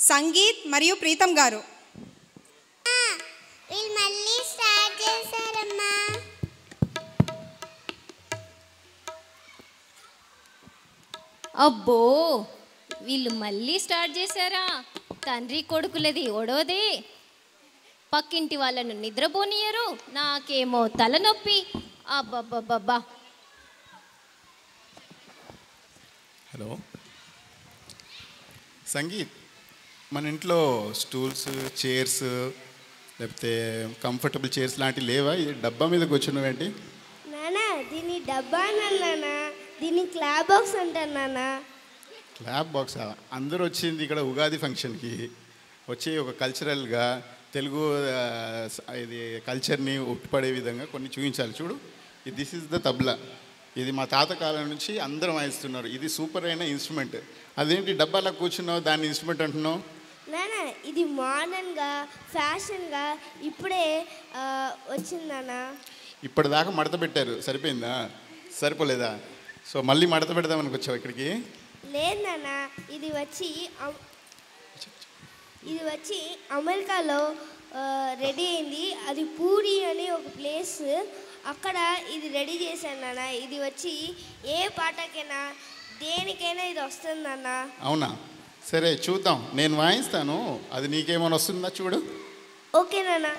సంగీత్ మరియు ప్రీతం గారు. వీళ్ళు మళ్ళీ స్టార్ట్ చేశారమ్మా. అబ్బో, వీళ్ళు మళ్ళీ స్టార్ట్ చేశారా? తండ్రి కొడుకులది ఒడవదే. పక్కింటి వాళ్ళను నిద్రపోనియరు, నాకేమో తలనొప్పి. అబ్బబ్బబ్బబ్బా. హలో సంగీత్, మన ఇంట్లో స్టూల్స్, చైర్స్, లేకపోతే కంఫర్టబుల్ చైర్స్ లాంటివి లేవా? ఈ డబ్బా మీద కూర్చున్నావేంటి? నానా దీన్ని డబ్బా అన్నానా, దీన్ని క్లాబ్ బాక్స్ అంటాను నానా. Club box? అందరూ వచ్చింది ఇక్కడ ఉగాది ఫంక్షన్కి వచ్చి ఒక కల్చరల్గా తెలుగు ఇది కల్చర్ని ఉట్టిపడే విధంగా కొన్ని చూపించాలి. చూడు, దిస్ ఈజ్ ద తబ్లా. ఇది మా తాత కాలం నుంచి అందరం వాయిస్తున్నారు. ఇది సూపర్ అయిన ఇన్స్ట్రుమెంట్. అదేంటి డబ్బాలా కూర్చున్నావు, దాన్ని ఇన్స్ట్రుమెంట్ అంటున్నావు? నానా ఇది మోడర్న్గా ఫ్యాషన్గా ఇప్పుడే వచ్చిందన్నా. ఇప్పటిదాకా మడత పెట్టారు, సరిపోయిందా? సరిపోలేదా? సో మళ్ళీ మడత పెడదామని వచ్చావు ఇక్కడికి? లేదు నాన్న, ఇది వచ్చి అమెరికాలో రెడీ అయింది. అది పూరి అనే ఒక ప్లేస్, అక్కడ ఇది రెడీ చేశాను నాన్న. ఇది వచ్చి ఏ పాటకైనా దేనికైనా ఇది వస్తుంది నాన్న. అవునా? సరే చూద్దాం, నేను వాయిస్తాను, అది నీకేమైనా వస్తుందా చూడు. ఓకే నాన్న.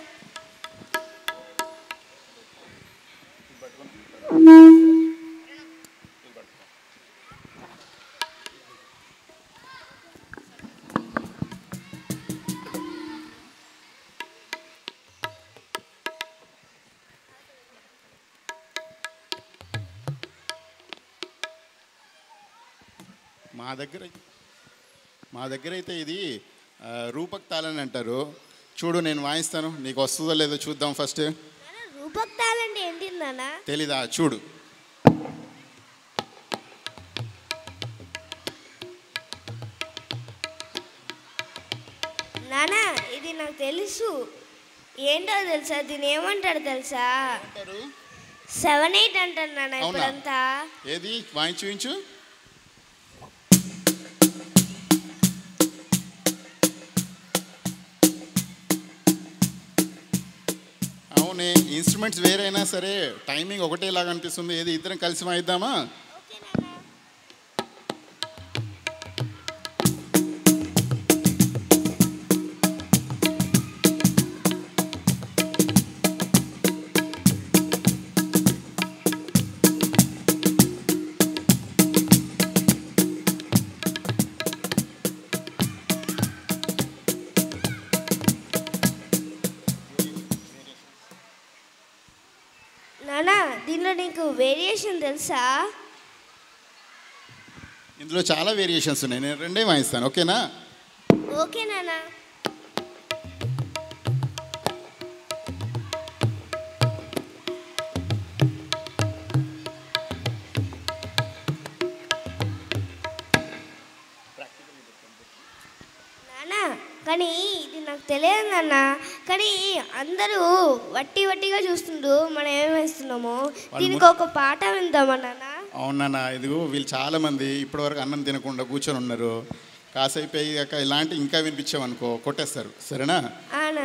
మా దగ్గర అయితే ఇది రూపక్ తాళని అంటారు. చూడు, నేను వాయిస్తాను, నీకు వస్తుందో లేదో చూద్దాం ఫస్ట్. రూపక్ తాళంటే ఏంటి నాన్న? తెలీదా? చూడు. నాన్న ఇది నాకు తెలుసు. ఏంటో తెలుసా? దీని ఏమంటారు తెలుసా? 7/8 అంటారు నాన్న ఇప్పుడంతా. ఏది వాయించు, చూపించు. అవునే, ఇన్స్ట్రుమెంట్స్ వేరైనా సరే టైమింగ్ ఒకటేలాగా అనిపిస్తుంది. ఏది ఇద్దరం కలిసి వాయిద్దామా? నానా దీనిలో నీకు వేరియేషన్ తెలుసా? ఇందులో చాలా వేరియేషన్స్ ఉన్నాయి, నేను రెండే వాయిస్తాను, ఓకేనా? ఓకే నానా. నానా కానీ ఇది నాకు తెలియదు నాన్న. కానీ అందరూ వట్టిగా చూస్తుండ్రు మనం ఏం వేస్తున్నామో. దీనికి ఒక పాట విందామా నాన్న? అవునా? ఇదిగో వీళ్ళు చాలామంది ఇప్పటివరకు అన్నం తినకుండా కూర్చొని ఉన్నారు. కాసేపు అయ్యాక ఇలాంటి ఇంకా వినిపించామనుకో కొట్టేస్తారు, సరేనా?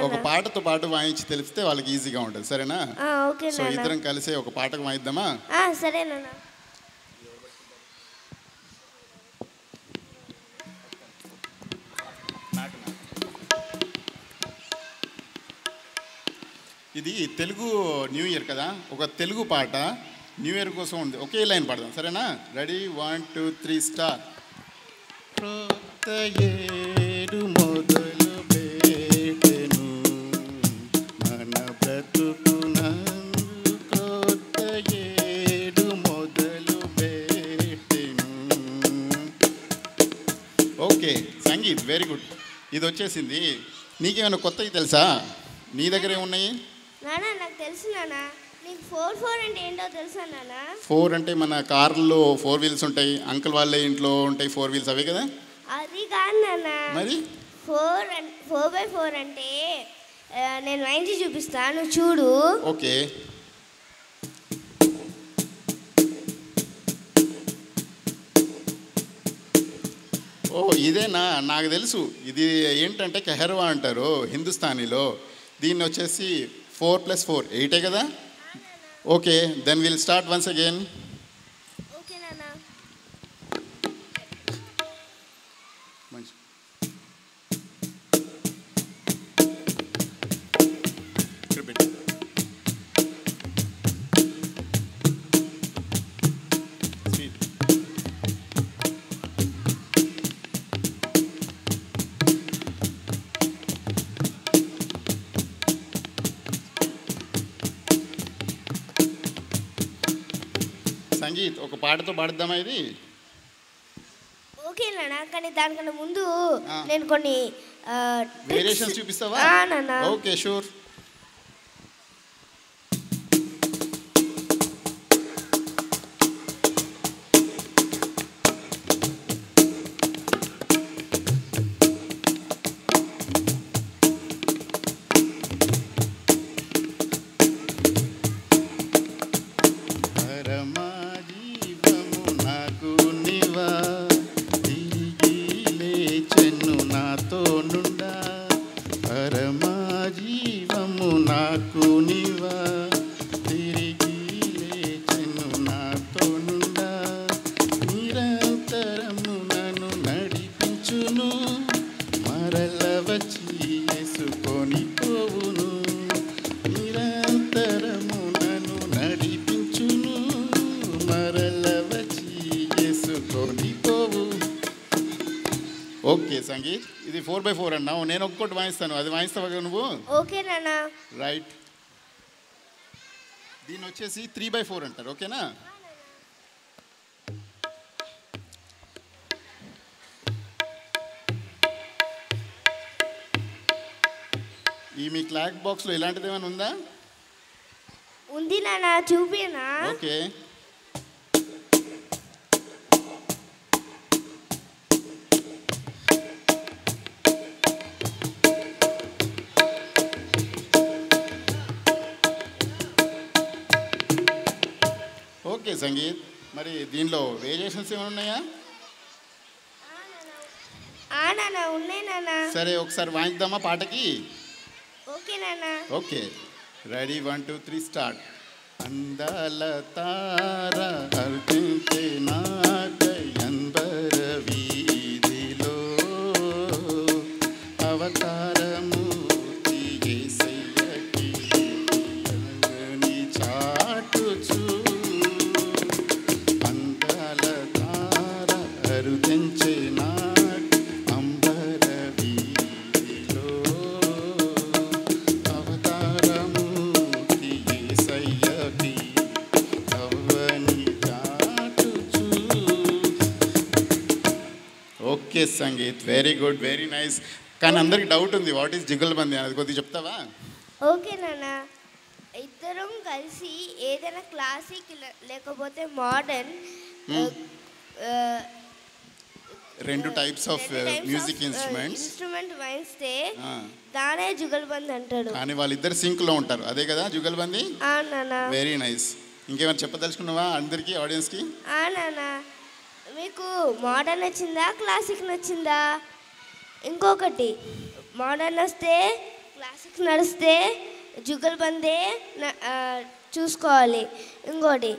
ఒక పాటతో పాటు వాయించి తెలిస్తే వాళ్ళకి ఈజీగా ఉంటుంది, సరేనా? సో ఇద్దరం కలిసి ఒక పాటకు వాయిద్దామా? సరే నాన్న. ఇది తెలుగు న్యూ ఇయర్ కదా, ఒక తెలుగు పాట న్యూ ఇయర్ కోసం ఉంది. ఒకే లైన్ పాడదాం, సరేనా? Ready, 1 2 3 start. క్రొత్త ఏడు మొదలు పెట్టెను మన బ్రతుకునందు, క్రొత్త ఏడు మొదలు పెట్టెను. Okay Sangeeth, very good. ఇది వచ్చేసింది. నీకేమైనా కొత్తవి తెలుసా? నీ దగ్గర ఏమున్నాయి? నానా నాకు తెలుసు నానా. నీకు 4 అంటే ఏంటో తెలుసా నానా? 4 అంటే మన కార్లో 4 వీల్స్ ఉంటాయి, అంకుల్ వాళ్ళ ఇంట్లో ఉంటాయి 4 వీల్స్, అవే కదా? అది కాదు నానా. మరి 4x4 అంటే నేను వాయించి చూపిస్తాను, నువ్వు చూడు. ఓకే. ఓ ఇదేనా, నాకు తెలుసు. ఇది ఏంటంటే కెహర్వా అంటారు హిందుస్థానీలో. దీన్ని వచ్చేసి 4 + 4 8 కదా. Okay, then will start once again. Okay నాన్న. మంచి ఇక్కడ పెట్టు. Sweet. సంగీత్, ఒక పాటతో పాడుద్దామా ఇది? ఓకే నాన్న, కానీ దానికన్నా ముందు ఆ. నేను కొన్ని వేరియేషన్స్ చూపిస్తావా? నాన్న. Okay, sure. పరమా జీవము నాకు నీవా, తిరిగి లేచెను నాతో నుండా. పరమా జీవము నాకు నీవా, తిరిగి లేచెను నాతో నుండా. నిరంతరము నన్ను నడిపించును, మరల వచ్చి యేసుకొని పోవును. నిరంతరము నన్ను నడిపించును, మరల వచ్చి యేసుకొని పోవు. ఓకే సంగీత్, ఇది 4/4 అన్నావు. నేను ఒక్కొక్కటి వాయిస్తాను, అది వాయిస్తావా నువ్వు? ఓకే నాన్న. రైట్. దీన్ని వచ్చేసి 3/4 అంటారు. ఓకేనా? ఈ మీ క్లాక్ బాక్స్లో ఇలాంటిది ఏమైనా ఉందా? ఉంది నాన్న, చూపినా? ఓకే. ఓకే సంగీత్, మరి దీనిలో వేరియేషన్స్ ఏమైనా ఉన్నాయా? నాన్న ఉన్నాయి నాన్న. సరే, ఒకసారి వాయిద్దామా పాటకి? ఓకే నాన్న. Okay, ready 1 2 3 start. అందాల తార అర్పించే నాకై అంబర వీధిలో, అవతారమూర్తి యేసయ్యకి అంగని చాటుచు. అందాల తార అరుదించే నాకై అంబర వీధిలో, అవతారమూర్తి యేసయ్యకి అవని చాటుచు. Okay Sangeeth, very good, very nice. కానీ అందరికి డౌట్ ఉంది, వాట్ ఈస్ జుగల్బందీ అది కొద్దిగా చెప్తావా? ఓకే నాన్న, ఇద్దరం కలిసి ఏదైనా క్లాసిక్ లేకపోతే మోడర్న్ రెండు టైప్స్ ఆఫ్ మ్యూజిక్ ఇన్స్ట్రుమెంట్ వాయిస్తే దానే జుగల్బంద్ అంటాడు. కానీ వాళ్ళిద్దరు సింక్లో ఉంటారు, అదే కదా జుగల్బందీ. నాన్న. Very nice. ఇంకేమైనా చెప్పదలుచుకున్నావా అందరికీ, ఆడియన్స్కి? నాన్న, మీకు మోడర్న్ నచ్చిందా, క్లాసిక్ నచ్చిందా? ఇంకొకటి, మోడర్న్ వస్తే క్లాసిక్ నడిస్తే జుగల్బందే చూసుకోవాలి. ఇంకోటి,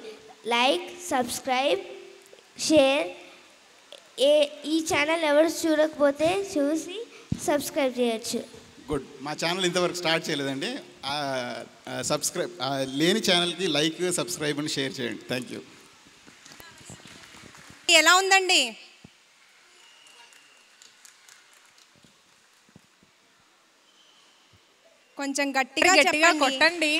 లైక్, సబ్స్క్రైబ్, షేర్. ఈ ఛానల్ ఎవరు చూడకపోతే చూసి సబ్స్క్రైబ్ చేయొచ్చు. గుడ్. మా ఛానల్ ఇంతవరకు స్టార్ట్ చేయలేదండి. సబ్స్క్రైబ్ లేని ఛానల్కి లైక్, సబ్స్క్రైబ్ అని షేర్ చేయండి. Thank you. ఎలా ఉందండి? కొంచెం గట్టిగా కొట్టండి.